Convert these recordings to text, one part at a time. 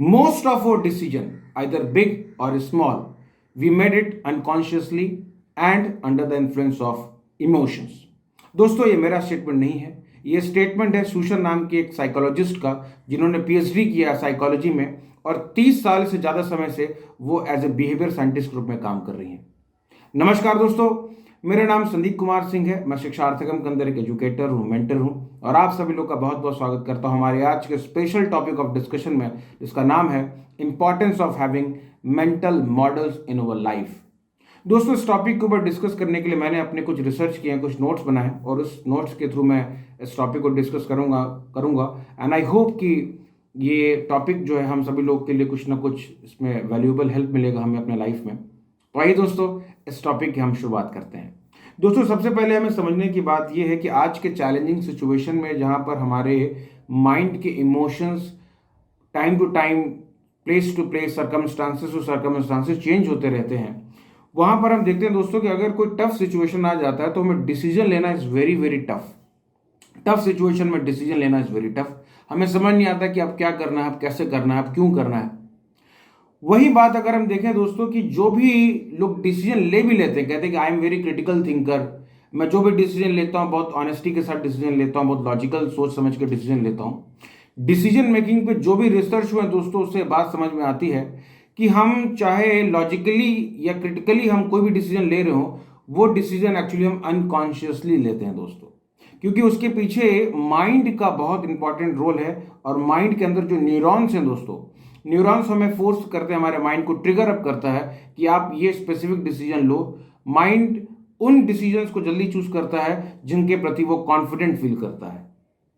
Most of our decision, either big or small, we made it unconsciously and under the influence of emotions. दोस्तों ये मेरा statement नहीं है, ये statement है सुशन नाम के एक साइकोलॉजिस्ट का, जिन्होंने पीएचडी किया साइकोलॉजी में और 30 साल से ज़्यादा समय से वो as a behaviour scientist group में काम कर रही हैं। नमस्कार दोस्तों, मेरा नाम संदीप कुमार सिंह है। मैं शिक्षार्थकम के अंदर एक एजुकेटर हूँ, मेंटर हूँ और आप सभी लोग का बहुत बहुत स्वागत करता हूँ हमारे आज के स्पेशल टॉपिक ऑफ डिस्कशन में, जिसका नाम है importance of having mental models in our life. दोस्तों, इस टॉपिक के ऊपर डिस्कस करने के लिए मैंने अपने कुछ रिसर्च किए हैं, कुछ नोट्स बनाए और उस नोट्स के थ्रू मैं इस टॉपिक को डिस्कस करूँगा एंड आई होप कि ये टॉपिक जो है हम सभी लोग के लिए कुछ ना कुछ इसमें वैल्यूएबल हेल्प मिलेगा हमें अपने लाइफ में। तो आइए दोस्तों, इस टॉपिक की हम शुरुआत करते हैं। दोस्तों, सबसे पहले हमें समझने की बात यह है कि आज के चैलेंजिंग सिचुएशन में जहाँ पर हमारे माइंड के emotions time to time, place to place, circumstances to circumstances change होते रहते हैं, वहाँ पर हम देखते हैं दोस्तों कि अगर कोई टफ सिचुएशन आ जाता है तो हमें डिसीजन लेना is very very tough situation में डिसीजन लेना इज़ वेरी टफ। हमें समझ नहीं आता कि अब क्या करना है, अब कैसे करना है, अब क्यों करना है। वही बात अगर हम देखें दोस्तों कि जो भी लोग डिसीजन ले भी लेते हैं, कहते हैं कि I am very critical thinker, मैं जो भी डिसीजन लेता हूँ बहुत ऑनेस्टी के साथ डिसीजन लेता हूँ, बहुत लॉजिकल सोच समझ के डिसीजन लेता हूँ। डिसीजन मेकिंग पे जो भी रिसर्च हुए दोस्तों, उससे बात समझ में आती है कि हम चाहे लॉजिकली या क्रिटिकली हम कोई भी डिसीजन ले रहे हो, वो डिसीजन एक्चुअली हम अनकॉन्शियसली लेते हैं दोस्तों, क्योंकि उसके पीछे माइंड का बहुत इंपॉर्टेंट रोल है। और माइंड के अंदर जो न्यूरॉन्स हैं दोस्तों, न्यूरॉन्स हमें फोर्स करते हैं, हमारे माइंड को ट्रिगर अप करता है कि आप ये स्पेसिफिक डिसीजन लो। माइंड उन डिसीजंस को जल्दी चूज करता है जिनके प्रति वो कॉन्फिडेंट फील करता है।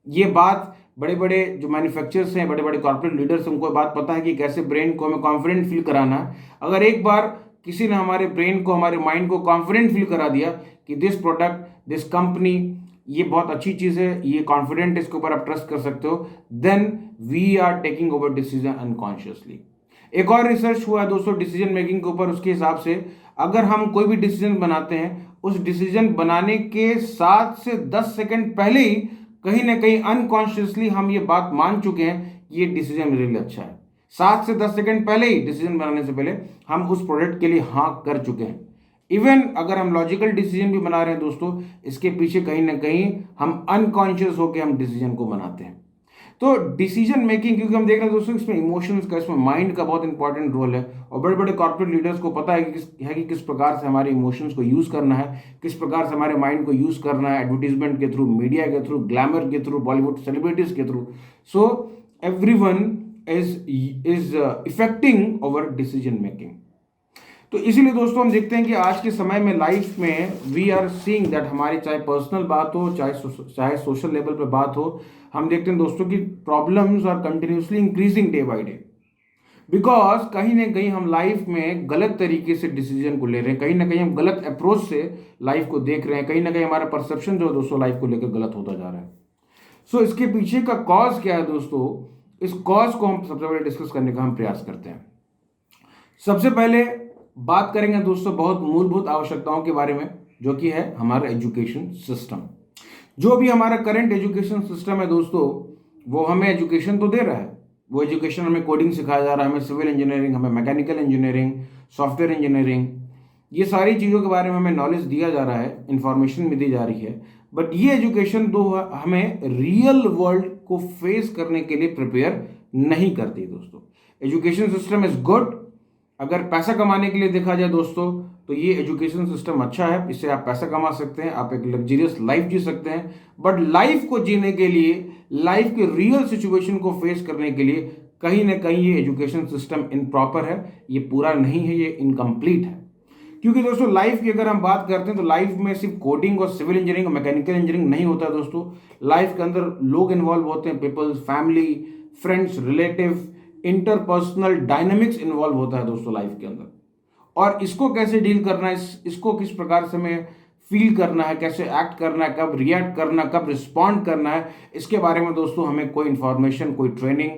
ये बात बड़े बड़े जो मैन्युफैक्चरर्स हैं, बड़े बड़े कॉर्पोरेट लीडर्स, उनको बात पता है कि कैसे ब्रेन को हमें कॉन्फिडेंट फील कराना है। अगर एक बार किसी ने हमारे ब्रेन को, हमारे माइंड को कॉन्फिडेंट फील करा दिया कि दिस प्रोडक्ट, दिस कंपनी, ये बहुत अच्छी चीज़ है, ये कॉन्फिडेंट, इसके ऊपर आप ट्रस्ट कर सकते हो, then we are taking over decision unconsciously. एक और रिसर्च हुआ है दोस्तों डिसीजन मेकिंग के ऊपर। उसके हिसाब से अगर हम कोई भी डिसीजन बनाते हैं, उस डिसीजन बनाने के 7 से 10 सेकंड पहले ही कहीं ना कहीं अनकॉन्शियसली हम ये बात मान चुके हैं कि ये डिसीजन मेरे लिए अच्छा है। 7 से 10 सेकंड पहले ही, डिसीजन बनाने से पहले, हम उस प्रोडक्ट के लिए हाँ कर चुके हैं। इवन अगर हम लॉजिकल डिसीजन भी बना रहे हैं दोस्तों, इसके पीछे कहीं ना कहीं हम अनकॉन्शियस होकर हम डिसीजन को बनाते हैं। तो डिसीजन मेकिंग, क्योंकि हम देख रहे हैं दोस्तों इसमें इमोशंस का, इसमें माइंड का बहुत इंपॉर्टेंट रोल है और बड़े बड़े कॉर्पोरेट लीडर्स को पता है कि किस प्रकार से हमारे इमोशंस को यूज़ करना है, किस प्रकार से हमारे माइंड को यूज़ करना है, एडवर्टीजमेंट के थ्रू, मीडिया के थ्रू, ग्लैमर के थ्रू, बॉलीवुड सेलिब्रिटीज के through. So everyone is affecting over decision making. तो इसीलिए दोस्तों हम देखते हैं कि आज के समय में लाइफ में वी आर सीइंग दैट, हमारी चाहे पर्सनल बात हो, चाहे सोशल लेवल पे बात हो, हम देखते हैं दोस्तों कि problems are continuously increasing day by day, because कहीं ना कहीं हम लाइफ में गलत तरीके से डिसीजन को ले रहे हैं, कहीं ना कहीं हम गलत अप्रोच से लाइफ को देख रहे हैं, कहीं ना कहीं हमारा परसेप्शन जो है दोस्तों लाइफ को लेकर गलत होता जा रहा है। सो इसके पीछे का कॉज क्या है दोस्तों, इस कॉज को हम सबसे पहले डिस्कस करने का हम प्रयास करते हैं। सबसे पहले बात करेंगे दोस्तों बहुत मूलभूत आवश्यकताओं के बारे में, जो कि है हमारा एजुकेशन सिस्टम। जो भी हमारा करंट एजुकेशन सिस्टम है दोस्तों, वो हमें एजुकेशन तो दे रहा है, वो एजुकेशन हमें कोडिंग सिखाया जा रहा है, हमें सिविल इंजीनियरिंग, हमें मैकेनिकल इंजीनियरिंग, सॉफ्टवेयर इंजीनियरिंग, ये सारी चीज़ों के बारे में हमें नॉलेज दिया जा रहा है, इंफॉर्मेशन भी दी जा रही है। बट ये एजुकेशन तो हमें रियल वर्ल्ड को फेस करने के लिए प्रिपेयर नहीं करती दोस्तों। एजुकेशन सिस्टम इज गुड, अगर पैसा कमाने के लिए देखा जाए दोस्तों तो ये एजुकेशन सिस्टम अच्छा है, इससे आप पैसा कमा सकते हैं, आप एक लग्जरियस लाइफ जी सकते हैं। बट लाइफ को जीने के लिए, लाइफ के रियल सिचुएशन को फेस करने के लिए कहीं ना कहीं ये एजुकेशन सिस्टम इनप्रॉपर है, ये पूरा नहीं है, ये इनकम्प्लीट है। क्योंकि दोस्तों लाइफ की अगर हम बात करते हैं तो लाइफ में सिर्फ कोडिंग और सिविल इंजीनियरिंग और मैकेनिकल इंजीनियरिंग नहीं होता है दोस्तों। लाइफ के अंदर लोग इन्वॉल्व होते हैं, peoples, family, friends, relative, interpersonal dynamics involve होता है दोस्तों लाइफ के अंदर। और इसको कैसे डील करना है, इसको किस प्रकार से हमें फील करना है, कैसे एक्ट करना है, कब रिएक्ट करना, कब रिस्पॉन्ड करना है, इसके बारे में दोस्तों हमें कोई इन्फॉर्मेशन, कोई ट्रेनिंग,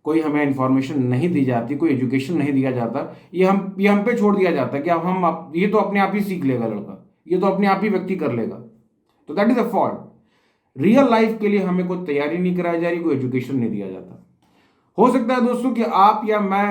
कोई हमें इन्फॉर्मेशन नहीं दी जाती, कोई एजुकेशन नहीं दिया जाता। ये हम पे छोड़ दिया जाता है कि ये तो अपने आप ही सीख लेगा लड़का, ये तो अपने आप ही व्यक्ति कर लेगा। तो that is a fault. Real life के लिए हमें कोई तैयारी नहीं कराई जा रही, कोई एजुकेशन नहीं दिया जाता। हो सकता है दोस्तों कि आप या मैं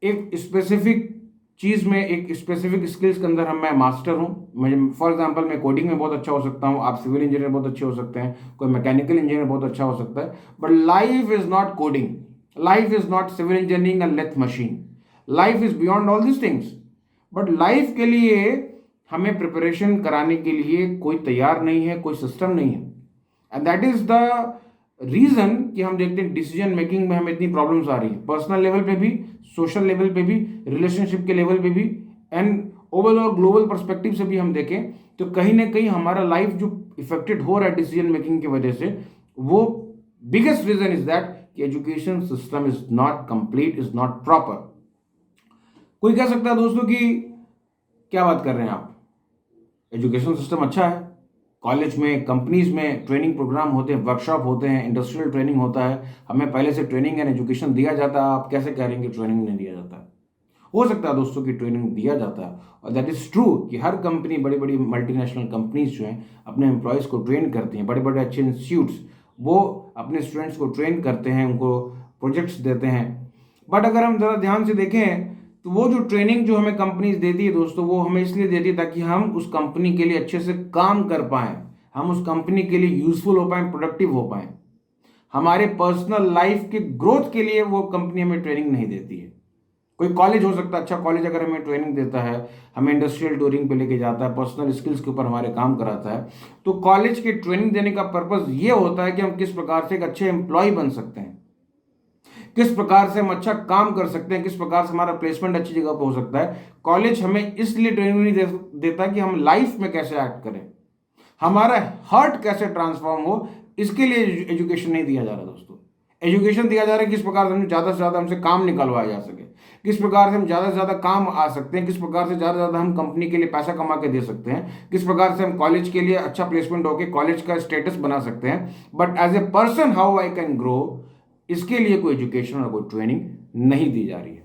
एक स्पेसिफिक चीज़ में, एक स्पेसिफिक स्किल्स के अंदर मैं मास्टर हूँ। मैं फॉर एग्जांपल मैं कोडिंग में बहुत अच्छा हो सकता हूँ, आप सिविल इंजीनियर बहुत अच्छे हो सकते हैं, कोई मैकेनिकल इंजीनियर बहुत अच्छा हो सकता है। But life is not coding, life is not civil engineering and lathe machine, life is beyond all this things. But life के लिए हमें प्रिपरेशन कराने के लिए कोई तैयार नहीं है, कोई सिस्टम नहीं है। And that is the reason कि हम देखते हैं डिसीजन मेकिंग में हमें इतनी प्रॉब्लम्स आ रही है, पर्सनल लेवल पे भी, सोशल लेवल पे भी, रिलेशनशिप के लेवल पे भी, एंड ओवरऑल ग्लोबल पर्सपेक्टिव से भी हम देखें तो कहीं ना कहीं हमारा लाइफ जो इफेक्टेड हो रहा है डिसीजन मेकिंग की वजह से, वो बिगेस्ट रीजन इज दैट कि education system is not complete, is not proper. कोई कह सकता है दोस्तों कि क्या बात कर रहे हैं आप, एजुकेशन सिस्टम अच्छा है, कॉलेज में, कंपनीज में ट्रेनिंग प्रोग्राम होते हैं, वर्कशॉप होते हैं, इंडस्ट्रियल ट्रेनिंग होता है, हमें पहले से ट्रेनिंग एंड एजुकेशन दिया जाता है, आप कैसे कह रहे हैं कि ट्रेनिंग नहीं दिया जाता है? हो सकता है दोस्तों की ट्रेनिंग दिया जाता है, और दैट इज ट्रू कि हर कंपनी, बड़ी बड़ी मल्टीनेशनल कंपनीज जो हैं अपने एम्प्लॉयज़ को ट्रेन करती हैं, बड़े बड़े अच्छे इंस्टीट्यूट्स वो अपने स्टूडेंट्स को ट्रेन करते हैं, उनको प्रोजेक्ट्स देते हैं। बट अगर हम ज़रा ध्यान से देखें तो वो जो ट्रेनिंग जो हमें कंपनीज देती है दोस्तों, वो हमें इसलिए देती है ताकि हम उस कंपनी के लिए अच्छे से काम कर पाएं, हम उस कंपनी के लिए यूजफुल हो पाएं, प्रोडक्टिव हो पाएं। हमारे पर्सनल लाइफ के ग्रोथ के लिए वो कंपनी हमें ट्रेनिंग नहीं देती है। कोई कॉलेज हो सकता है, अच्छा कॉलेज अगर हमें ट्रेनिंग देता है, हमें इंडस्ट्रियल टूरिंग पे लेके जाता है, पर्सनल स्किल्स के ऊपर हमारे काम कराता है, तो कॉलेज के ट्रेनिंग देने का पर्पस ये होता है कि हम किस प्रकार से एक अच्छे एम्प्लॉय बन सकते हैं, किस प्रकार से हम अच्छा काम कर सकते हैं, किस प्रकार से हमारा प्लेसमेंट अच्छी जगह पर हो सकता है। कॉलेज हमें इसलिए ट्रेनिंग नहीं देता कि हम लाइफ में कैसे एक्ट करें, हमारा हार्ट कैसे ट्रांसफॉर्म हो, इसके लिए एजुकेशन नहीं दिया जा रहा दोस्तों। एजुकेशन दिया जा रहा है किस प्रकार से ज़्यादा से ज़्यादा हमसे काम निकलवाया जा सके, किस प्रकार से हम ज़्यादा से ज़्यादा काम आ सकते हैं, किस प्रकार से ज़्यादा से ज़्यादा हम कंपनी के लिए पैसा कमा के दे सकते हैं, किस प्रकार से हम कॉलेज के लिए अच्छा प्लेसमेंट होकर कॉलेज का स्टेटस बना सकते हैं। But as a person how I can grow, इसके लिए कोई एजुकेशन और कोई ट्रेनिंग नहीं दी जा रही है।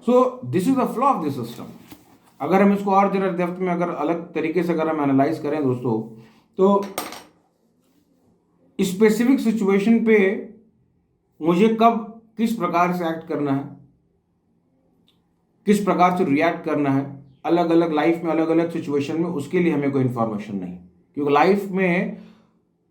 So this is the flaw of this system. अगर हम इसको और जरा डेप्थ में, अगर अलग तरीके से अगर हम एनालाइज करें दोस्तों, तो स्पेसिफिक सिचुएशन पे मुझे कब किस प्रकार से एक्ट करना है, किस प्रकार से रिएक्ट करना है, अलग अलग लाइफ में, अलग अलग सिचुएशन में, उसके लिए हमें कोई इंफॉर्मेशन नहीं, क्योंकि लाइफ में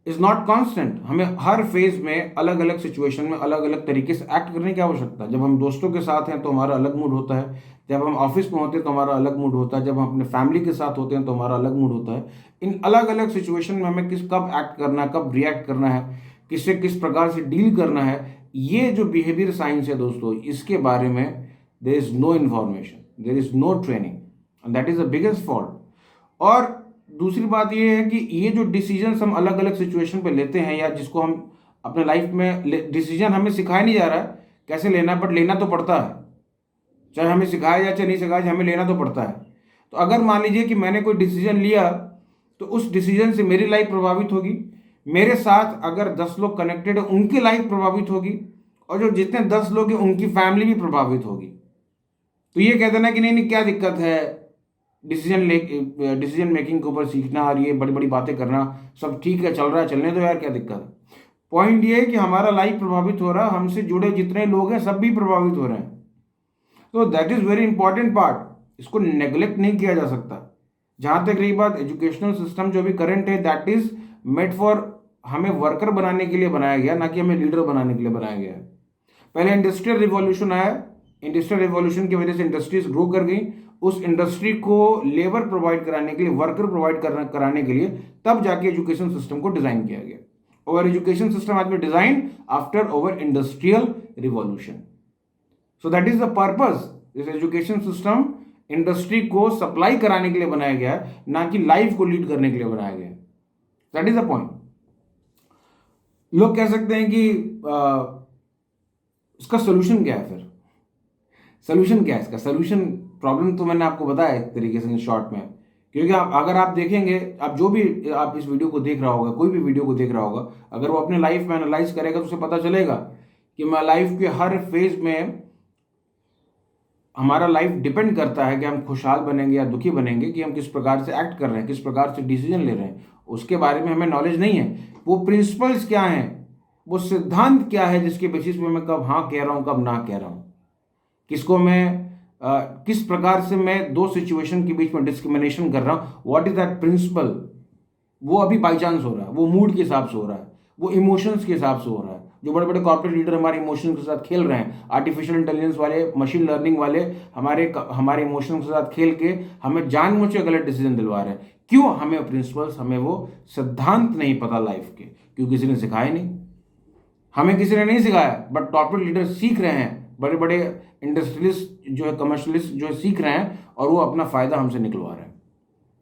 इज नॉट कांस्टेंट। हमें हर फेज में, अलग अलग सिचुएशन में अलग अलग तरीके से एक्ट करने की आवश्यकता है। जब हम दोस्तों के साथ हैं तो हमारा अलग मूड होता है, जब हम ऑफिस में होते हैं तो हमारा अलग मूड होता है, जब हम अपने फैमिली के साथ होते हैं तो हमारा अलग मूड होता है। इन अलग अलग सिचुएशन में हमें कब एक्ट करना है, कब रिएक्ट करना है, किससे किस प्रकार से डील करना है, ये जो बिहेवियर साइंस है दोस्तों, इसके बारे में there is no information, there is no training, and that is the biggest fault. और दूसरी बात यह है कि ये जो डिसीजंस हम अलग अलग सिचुएशन पे लेते हैं, या जिसको हम अपने लाइफ में, डिसीजन हमें सिखाया नहीं जा रहा है कैसे लेना है, बट लेना तो पड़ता है, चाहे हमें सिखाया जाए चाहे नहीं सिखाया जाए, हमें लेना तो पड़ता है। तो अगर मान लीजिए कि मैंने कोई डिसीजन लिया, तो उस डिसीजन से मेरी लाइफ प्रभावित होगी, मेरे साथ अगर 10 लोग कनेक्टेड है उनकी लाइफ प्रभावित होगी, और जो जितने 10 लोग हैं उनकी फैमिली भी प्रभावित होगी। तो ये कह देना कि नहीं नहीं क्या दिक्कत है, डिसीजन मेकिंग के ऊपर सीखना और ये बड़ी बड़ी बातें करना, सब ठीक है, चल रहा है, चलने दो यार, क्या दिक्कत है। पॉइंट ये है कि हमारा लाइफ प्रभावित हो रहा है, हमसे जुड़े जितने लोग हैं सब भी प्रभावित हो रहे हैं। तो that is very important part, इसको नेग्लेक्ट नहीं किया जा सकता। जहां तक रही बात एजुकेशनल सिस्टम जो भी करंट है, दैट इज मेड फॉर, हमें वर्कर बनाने के लिए बनाया गया, ना कि हमें लीडर बनाने के लिए बनाया गया है। पहले इंडस्ट्रियल रिवॉल्यूशन आया, इंडस्ट्रियल रिवॉल्यूशन की वजह से इंडस्ट्रीज ग्रो कर गई, उस इंडस्ट्री को लेबर प्रोवाइड कराने के लिए, वर्कर प्रोवाइड कराने के लिए तब जाके एजुकेशन सिस्टम को डिजाइन किया गया। और एजुकेशन सिस्टम आज में design after over industrial revolution. So that is the purpose, this education system industry को सप्लाई कराने के लिए बनाया गया है, ना कि लाइफ को लीड करने के लिए बनाया गया है। That is the point. लोग कह सकते हैं कि इसका सोल्यूशन क्या है, फिर सोल्यूशन क्या है इसका? सोल्यूशन, प्रॉब्लम तो मैंने आपको बताया एक तरीके से शॉर्ट में, क्योंकि अगर आप देखेंगे, आप जो भी आप इस वीडियो को देख रहा होगा, कोई भी वीडियो को देख रहा होगा, अगर वो अपने लाइफ में एनालाइज करेगा तो उसे पता चलेगा कि मैं लाइफ के हर फेज में, हमारा लाइफ डिपेंड करता है कि हम खुशहाल बनेंगे या दुखी बनेंगे, कि हम किस प्रकार से एक्ट कर रहे हैं, किस प्रकार से डिसीजन ले रहे हैं, उसके बारे में हमें नॉलेज नहीं है। वो प्रिंसिपल्स क्या हैं, वो सिद्धांत क्या है जिसके बेसिस पे मैं कब हाँ कह रहा हूँ कब ना कह रहा हूँ, किसको मैं किस प्रकार से मैं दो सिचुएशन के बीच में डिस्क्रिमिनेशन कर रहा हूँ, व्हाट इज दैट प्रिंसिपल। वो अभी बाई चांस हो रहा है, वो मूड के हिसाब से हो रहा है, वो इमोशंस के हिसाब से हो रहा है। जो बड़े बड़े कॉर्पोरेट लीडर हमारे इमोशंस के साथ खेल रहे हैं, आर्टिफिशियल इंटेलिजेंस वाले, मशीन लर्निंग वाले हमारे इमोशंस के साथ खेल के हमें जानबूझ के गलत डिसीजन दिलवा रहे हैं। क्यों? हमें प्रिंसिपल्स, हमें वो सिद्धांत नहीं पता लाइफ के, क्योंकि किसी ने सिखाया नहीं, हमें किसी ने नहीं सिखाया। बट कॉर्पोरेट लीडर सीख रहे हैं, बड़े बड़े इंडस्ट्रियलिस्ट जो है, कमर्शलिस्ट जो है सीख रहे हैं, और वो अपना फायदा हमसे निकलवा रहे हैं,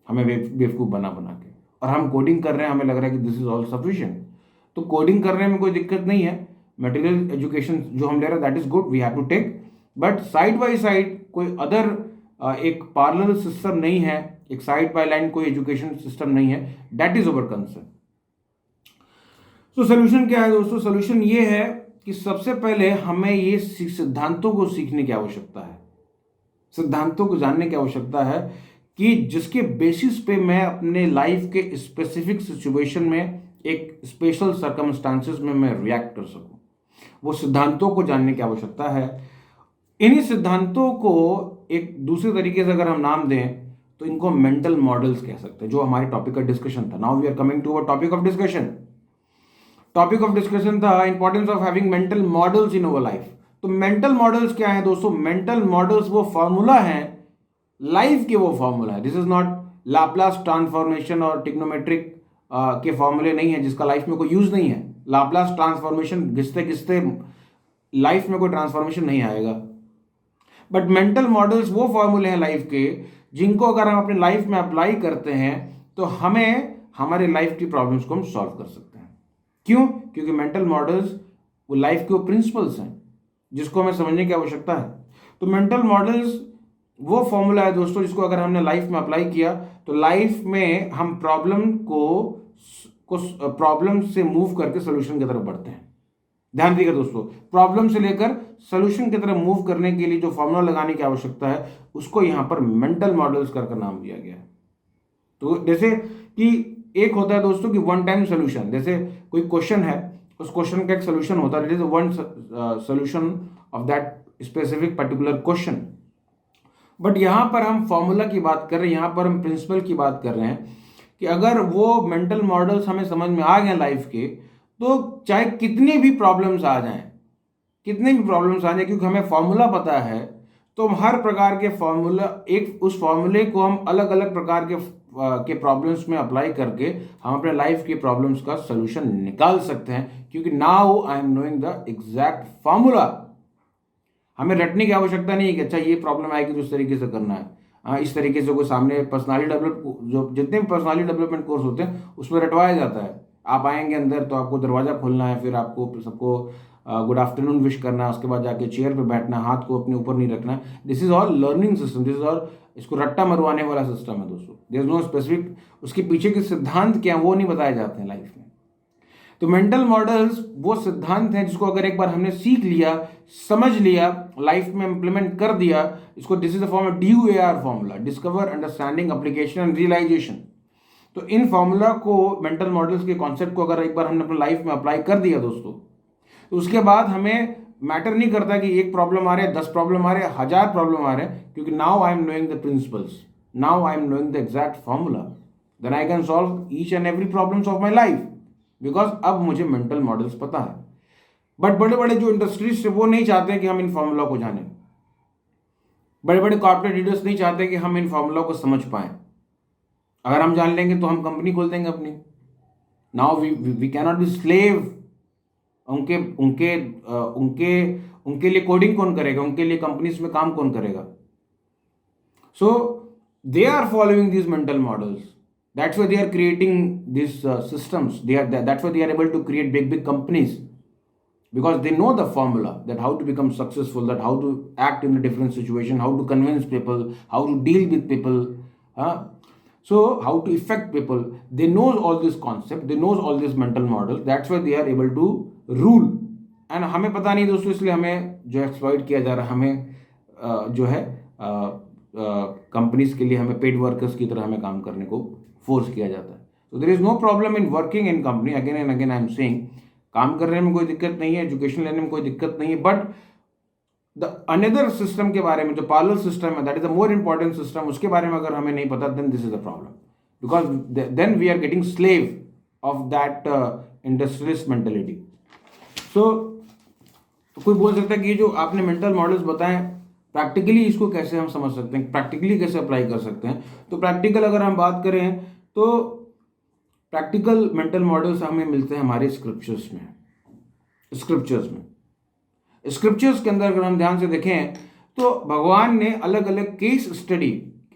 हमें बेवकूफ़ बना बना के। और हम कोडिंग कर रहे हैं, हमें लग रहा है कि दिस इज ऑल सफिशिएंट। तो कोडिंग करने में कोई दिक्कत नहीं है, मटेरियल एजुकेशन जो हम ले रहे हैं that is good, we have to take, but side by side कोई अदर एक पार्लर सिस्टम नहीं है, एक साइड बाय लाइन कोई एजुकेशन सिस्टम नहीं है, दैट इज ओवर कंसर्न। तो सोल्यूशन क्या है दोस्तों? सोल्यूशन ये है कि सबसे पहले हमें ये सिद्धांतों को सीखने की आवश्यकता है, सिद्धांतों को जानने की आवश्यकता है कि जिसके बेसिस पे मैं अपने लाइफ के स्पेसिफिक सिचुएशन में, एक स्पेशल सर्कमस्टांसेस में मैं रिएक्ट कर सकूं। वो सिद्धांतों को जानने की आवश्यकता है। इन्हीं सिद्धांतों को एक दूसरे तरीके से अगर हम नाम दें तो इनको मेंटल मॉडल्स कह सकते हैं, जो हमारे टॉपिक का डिस्कशन था। Now we are coming to our topic of discussion. Topic of discussion था importance of having mental models in our life. तो मेंटल मॉडल्स क्या है दोस्तों? मेंटल मॉडल्स वो फॉर्मूला है लाइफ के, वो फॉर्मूला है। This is not Laplace transformation और टिग्नोमेट्रिक के फॉर्मूले नहीं है जिसका लाइफ में कोई यूज नहीं है। लाप्लास ट्रांसफॉर्मेशन घिसते घिसते लाइफ में कोई ट्रांसफॉर्मेशन नहीं आएगा। बट मेंटल मॉडल्स वो फॉर्मूले हैं लाइफ के जिनको अगर हम अपने लाइफ में अप्लाई करते हैं तो हमें हमारे लाइफ की प्रॉब्लम्स को हम सॉल्व कर सकते हैं। क्यों? क्योंकि मेंटल मॉडल्स वो लाइफ के वो प्रिंसिपल्स हैं जिसको हमें समझने की आवश्यकता है। तो मेंटल मॉडल्स वो फॉर्मूला है दोस्तों जिसको अगर हमने लाइफ में अप्लाई किया तो लाइफ में हम प्रॉब्लम से मूव करके सोल्यूशन की तरफ बढ़ते हैं। ध्यान दीजिएगा दोस्तों, प्रॉब्लम से लेकर सोल्यूशन की तरफ मूव करने के लिए जो फॉर्मूला लगाने की आवश्यकता है उसको यहां पर मेंटल मॉडल्स कर नाम दिया गया है। तो जैसे कि एक होता है दोस्तों कि वन टाइम सोल्यूशन, जैसे कोई क्वेश्चन है, उस क्वेश्चन का एक सोल्यूशन होता है, it is one solution of that specific particular question. But यहां पर हम फॉर्मूला की बात कर रहे हैं, यहां पर हम प्रिंसिपल की बात कर रहे हैं कि अगर वो मेंटल मॉडल्स हमें समझ में आ गए लाइफ के, तो चाहे कितनी भी प्रॉब्लम्स आ जाएं, क्योंकि हमें फॉर्मूला पता है, तो हम हर प्रकार के फॉर्मूला, एक उस फॉर्मूले को हम अलग अलग प्रकार के प्रॉब्लम्स में अप्लाई करके हम अपने लाइफ के प्रॉब्लम्स का सोल्यूशन निकाल सकते हैं। क्योंकि now I am knowing the exact formula. हमें रटने की आवश्यकता नहीं है कि अच्छा ये प्रॉब्लम आएगी तो इस तरीके से करना है। इस तरीके से कोई सामने पर्सनालिटी डेवलप, जो जितने भी पर्सनालिटी डेवलपमेंट कोर्स होते हैं उसमें रटवाया जाता है। आप आएंगे अंदर तो आपको दरवाजा खोलना है, फिर आपको सबको गुड आफ्टरनून विश करना है, उसके बाद जाके चेयर पे बैठना है, हाथ को अपने ऊपर नहीं रखना है। This is all learning system, this is all, इसको रट्टा मरवाने वाला सिस्टम है दोस्तों। देयर इज नो स्पेसिफिक, उसके पीछे के सिद्धांत क्या वो नहीं बताए जाते हैं लाइफ में। तो मेंटल मॉडल्स वो सिद्धांत हैं जिसको अगर एक बार हमने सीख लिया, समझ लिया, लाइफ में इंप्लीमेंट कर दिया, इसको this is the form DUAR formula, discover, understanding, application and realization. तो इन फॉर्मूला को, मेंटल मॉडल्स के कॉन्सेप्ट को अगर एक बार हमने अपने लाइफ में अप्लाई कर दिया दोस्तों, तो उसके बाद हमें मैटर नहीं करता कि एक प्रॉब्लम आ रहे हैं, 10 प्रॉब्लम आ रहे हैं, 1000 प्रॉब्लम आ रहे हैं, क्योंकि now I am knowing the principles, now I am knowing the exact formula, then I can solve each and every problems of my life, because अब मुझे मेंटल मॉडल्स पता है। बट बड़े बड़े जो इंडस्ट्रीज से वो नहीं चाहते कि हम इन फॉर्मूला को जानें, बड़े बड़े कॉर्पोरेट लीडर्स नहीं चाहते कि हम इन फॉर्मूला को समझ पाएं। अगर हम जान लेंगे तो हम कंपनी खोल देंगे अपनी। Now we can not be slave. उनके उनके उनके उनके लिए कोडिंग कौन करेगा? उनके लिए कंपनीज में काम कौन करेगा? So they are following these mental models. That's why they are creating these systems. That's why they are able to create big companies, because they know the formula, that how to become successful, that how to act in a different situation, how to convince people, how to deal with people, so how to affect people. They know all this concept, they know all this mental model. That's why they are able to rule. And हमें पता नहीं दोस्तों, इसलिए हमें जो exploit किया जा रहा है, हमें जो है कंपनीज के लिए हमें पेड वर्कर्स की तरह हमें काम करने को फोर्स किया जाता है। So there is no problem in working in company. Again and again I am saying काम करने में कोई दिक्कत नहीं है, एजुकेशन लेने में कोई दिक्कत नहीं है, बट द अनदर सिस्टम के बारे में, जो पैरेलल सिस्टम है, that is the more important system, उसके बारे में अगर हमें नहीं पता, then this is the problem, because then we are getting slave of that industrialist mentality. So कोई बोल सकता है कि ये जो आपने मेंटल मॉडल्स बताएं, प्रैक्टिकली इसको कैसे हम समझ सकते हैं, प्रैक्टिकली कैसे अप्लाई कर सकते हैं. तो प्रैक्टिकल अगर हम बात करें तो प्रैक्टिकल मेंटल मॉडल्स हमें मिलते हैं हमारे स्क्रिप्चर्स में. स्क्रिप्चर्स के अंदर अगर हम ध्यान से देखें तो भगवान ने अलग अलग केस स्टडी,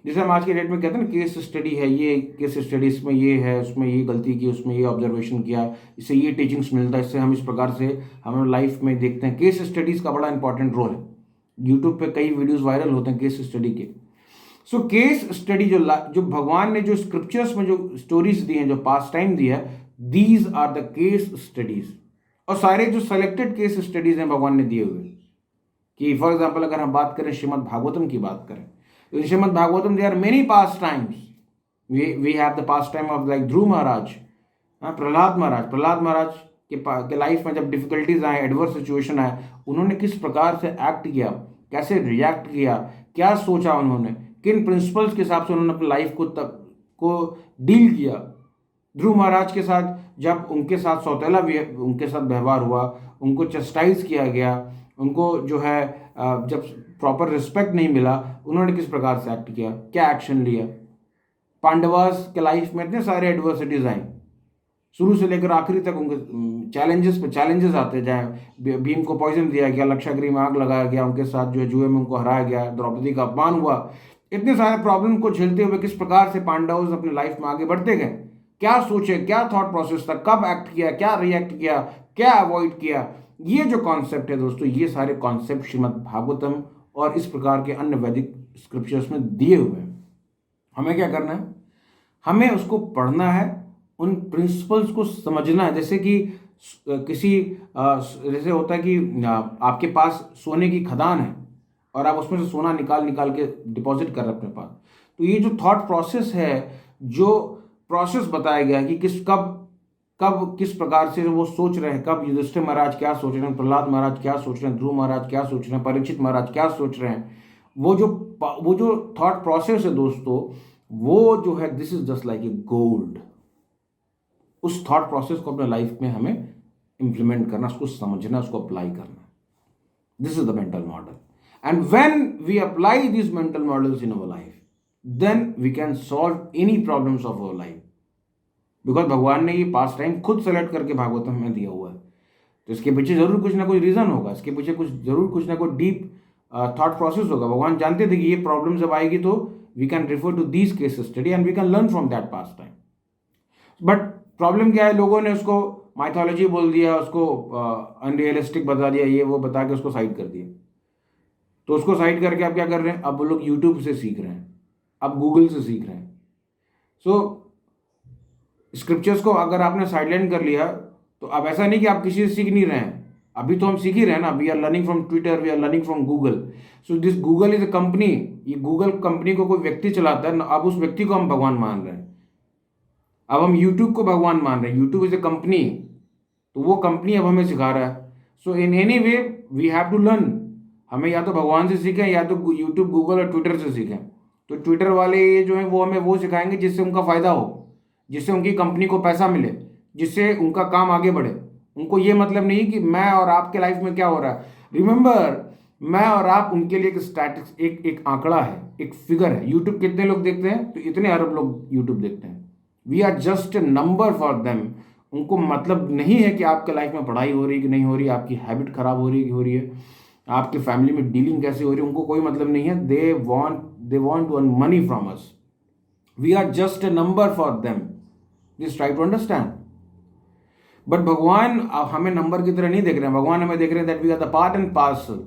जैसे हम आज के डेट में कहते हैं ना केस स्टडी है, ये केस स्टडी, इसमें ये है, उसमें ये गलती की, उसमें ये ऑब्जर्वेशन किया, इससे ये टीचिंग्स मिलता है, इससे हम इस प्रकार से हमारे लाइफ में देखते हैं. केस स्टडीज़ का बड़ा इंपॉर्टेंट रोल है. यूट्यूब पे कई वीडियोस वायरल होते हैं केस स्टडी के. सो केस स्टडी जो भगवान ने जो स्क्रिप्चर्स में जो स्टोरीज दी हैं, जो पास टाइम दी है, these are the case studies. और सारे जो सेलेक्टेड केस स्टडीज हैं भगवान ने दिए हुए, कि फॉर एग्जाम्पल अगर हम बात करें श्रीमद् भागवतम की बात करें, तो in Srimad Bhagavatam there are many pastimes. We have the pastime of like Dhruv Maharaj, Prahlad महाराज के लाइफ में जब डिफिकल्टीज आए, एडवर्स सिचुएशन आए, उन्होंने किस प्रकार से एक्ट किया, कैसे रिएक्ट किया, क्या सोचा उन्होंने, किन प्रिंसिपल्स के हिसाब से उन्होंने अपनी लाइफ को डील किया. ध्रुव महाराज के साथ जब उनके साथ सौतेला उनके साथ व्यवहार हुआ, उनको चस्टाइज किया गया, उनको जो है जब प्रॉपर रिस्पेक्ट नहीं मिला, उन्होंने किस प्रकार से एक्ट किया, क्या एक्शन लिया. पांडवास के लाइफ में इतने सारे एडवर्सिटीज आए, शुरू से लेकर आखिरी तक उनके चैलेंजेस आते जाए. भीम को पॉइजन दिया गया, लक्षागृह में आग लगाया गया, उनके साथ जो है जुए में उनको हराया गया, द्रौपदी का अपमान हुआ. इतने सारे प्रॉब्लम को झेलते हुए किस प्रकार से पांडव अपने लाइफ में आगे बढ़ते गए, क्या सोचे, क्या थॉट प्रोसेस था, कब एक्ट किया, क्या रिएक्ट किया, क्या अवॉइड किया. ये जो कॉन्सेप्ट है दोस्तों, ये सारे कॉन्सेप्ट श्रीमद् भागवतम और इस प्रकार के अन्य वैदिक स्क्रिप्चर्स में दिए हुए हैं. हमें क्या करना है, हमें उसको पढ़ना है, उन प्रिंसिपल्स को समझना है. जैसे कि जैसे होता है कि आपके पास सोने की खदान है और आप उसमें से सोना निकाल के डिपॉजिट कर रहे हैं अपने पास. तो ये जो थॉट प्रोसेस है, जो प्रोसेस बताया गया है कि कब किस प्रकार से वो सोच रहे हैं, कब युधिष्ठिर महाराज क्या सोच रहे हैं, प्रहलाद महाराज क्या सोच रहे हैं, ध्रुव महाराज क्या सोच रहे हैं, परीक्षित महाराज क्या सोच रहे हैं, वो जो थॉट प्रोसेस है दोस्तों, वो जो है this is just like a gold. उस थॉट प्रोसेस को अपने लाइफ में हमें इंप्लीमेंट करना, उसको समझना, उसको अप्लाई करना. This is the mental model. And when we apply this mental models in our life, then we can solve any problems of our life. Because भगवान ने ये पास टाइम खुद सेलेक्ट करके भागवतम में दिया हुआ है. तो इसके पीछे जरूर कुछ ना कुछ रीजन होगा, इसके पीछे कुछ ना कुछ डीप थॉट प्रोसेस होगा. भगवान जानते थे कि ये प्रॉब्लम जब आएगी तो we can refer to these case study and we can learn from that past time. But problem क्या है, लोगों ने उसको माइथोलॉजी बोल दिया, उसको अनरियलिस्टिक बता दिया, ये वो बता के उसको साइड कर दिया. तो उसको साइड करके आप क्या कर रहे हैं, अब वो लोग यूट्यूब से सीख रहे हैं, अब गूगल से सीख रहे हैं. सो स्क्रिप्चर्स को अगर आपने साइडलाइन कर लिया तो अब ऐसा नहीं कि आप किसी से सीख नहीं रहे हैं, अभी तो हम सीख ही रहे हैं ना. We are learning from Twitter, we are learning from Google. So this Google is a company. ये गूगल कंपनी को कोई व्यक्ति चलाता है, अब उस व्यक्ति को हम भगवान मान रहे हैं. अब हम यूट्यूब को भगवान मान रहे हैं. यूट्यूब इज अ कंपनी, तो वो कंपनी अब हमें सिखा रहा है. So in any way we have to learn. हमें या तो भगवान से सीखें या तो यूट्यूब, गूगल और ट्विटर से सीखें. तो ट्विटर वाले ये जो है वो हमें वो सिखाएंगे जिससे उनका फायदा हो, जिससे उनकी कंपनी को पैसा मिले, जिससे उनका काम आगे बढ़े. उनको ये मतलब नहीं कि मैं और आपके लाइफ में क्या हो रहा है. रिमेंबर, मैं और आप उनके लिए एक स्टैटिक्स, एक आंकड़ा है, एक फिगर है. यूट्यूब कितने लोग देखते हैं, तो इतने अरब लोग यूट्यूब देखते हैं. We are just a number for them. उनको मतलब नहीं है कि आपके लाइफ में पढ़ाई हो रही है कि नहीं हो रही है, आपकी हैबिट खराब हो रही है कि हो रही है, आपकी फैमिली में डीलिंग कैसे हो रही है, उनको कोई मतलब नहीं है. They want to earn money from us. We are just a number for them. This try to understand. But भगवान हमें नंबर की तरह नहीं देख रहे हैं. भगवान हमें देख रहे हैं that we are the part and parcel.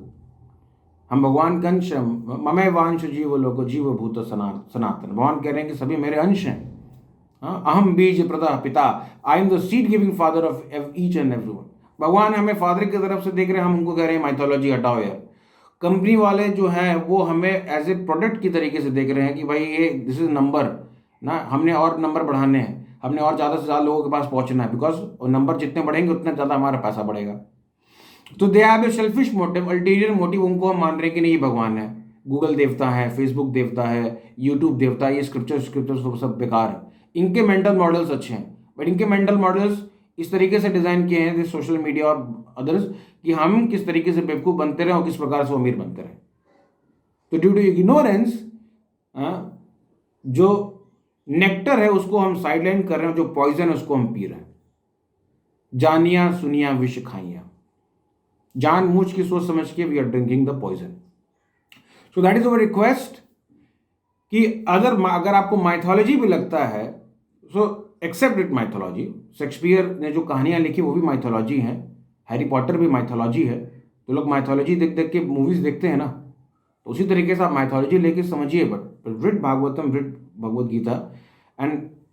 हम भगवान का अंश हैं. ममे वांश जीव लोको जीव भूत सनातन. भगवान कह रहे हैं कि सभी मेरे अंश हैं. अहम बीज प्रदा पिता. I am the seed giving father of each and everyone. भगवान हमें फादर की तरफ से देख रहे हैं, हम उनको कह रहे हैं माइथोलॉजी हटाओ यार. कंपनी वाले जो हैं वो हमें एज ए प्रोडक्ट की तरीके से देख रहे हैं कि भाई ये दिस इज नंबर ना, हमने और नंबर बढ़ाने हैं. हमने और ज़्यादा से ज़्यादा लोगों के पास पहुंचना है, बिकॉज नंबर जितने बढ़ेंगे उतना ज़्यादा हमारा पैसा बढ़ेगा। तो they have a selfish motive, ulterior motive, उनको हम मान रहे हैं कि नहीं ये भगवान है, गूगल देवता है, फेसबुक देवता है, यूट्यूब देवता है, ये स्क्रिप्चर सब बेकार है। इनके मेंटल मॉडल्स अच्छे हैं, बट इनके मेंटल मॉडल्स इस तरीके से डिज़ाइन किए हैं सोशल मीडिया और अदर्स कि हम किस तरीके से बेवकूफ़ बनते रहे और किस प्रकार से अमीर बनते रहे। तो ड्यू टू इग्नोरेंस जो नेक्टर है उसको हम साइडलाइन कर रहे हैं, जो पॉइजन है उसको हम पी रहे हैं। जानिया सुनिया विष खाइया, जान मूझ की सोच समझ के we are drinking the poison. So that is our request कि अगर आपको माइथोलॉजी भी लगता है, so accept it mythology. Shakespeare ने जो कहानियां लिखी वो भी माइथोलॉजी हैं, हैरी पॉटर भी माइथोलॉजी है। तो लोग माइथोलॉजी देख देख के मूवीज देखते हैं ना, तो उसी तरीके से आप माइथोलॉजी लेके समझिए, but read Bhagavatam, read Bhagavad Gita and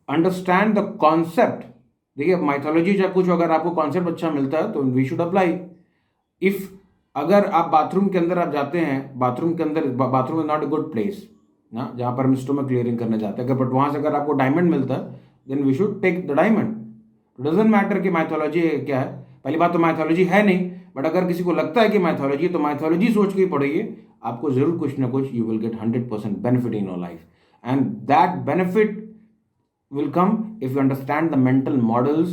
understand the concept. देखिए माइथोलॉजी या कुछ अगर आपको कॉन्सेप्ट अच्छा मिलता है तो वी शुड अप्लाई। इफ अगर आप बाथरूम के अंदर आप जाते हैं, बाथरूम के अंदर, bathroom is not a good place ना, जहाँ पर हम स्टोमक क्लियरिंग करने जाते हैं, बट वहाँ से अगर आपको डायमंड मिलता है then we should take the diamond. Doesn't matter कि माइथोलॉजी क्या है, पहली बात तो माइथोलॉजी है नहीं, बट अगर किसी को लगता है कि माइथोलॉजी, तो माइथोलॉजी सोच के ही पढ़िए, आपको जरूर कुछ ना कुछ you will get 100% benefit in your life, and that benefit will come if you understand the mental models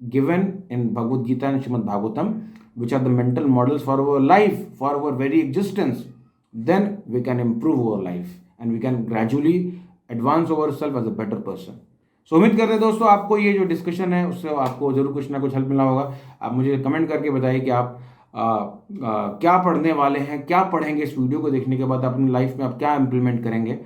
given in Bhagavad Gita and Srimad Bhagavatam, which are the mental models for our life, for our very existence. Then we can improve our life and we can gradually advance ourselves as a better person. So उम्मीद करते हैं दोस्तों आपको ये जो discussion है उससे आपको जरूर कुछ ना कुछ हेल्प मिला होगा। आप मुझे कमेंट करके बताइए कि आप क्या पढ़ने वाले हैं, क्या पढ़ेंगे इस वीडियो को देखने के बाद, अपनी लाइफ में आप क्या इम्प्लीमेंट करेंगे,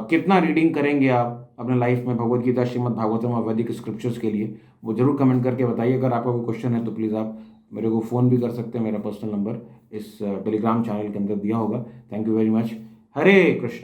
कितना रीडिंग करेंगे आप अपने लाइफ में भगवद गीता, श्रीमद् भागवतम और वैदिक स्क्रिप्चर्स के लिए, वो जरूर कमेंट करके बताइए। अगर आपका कोई क्वेश्चन है तो प्लीज़ आप मेरे को फ़ोन भी कर सकते हैं, मेरा पर्सनल नंबर इस टेलीग्राम चैनल के अंदर दिया होगा। Thank you very much. Hare Krishna.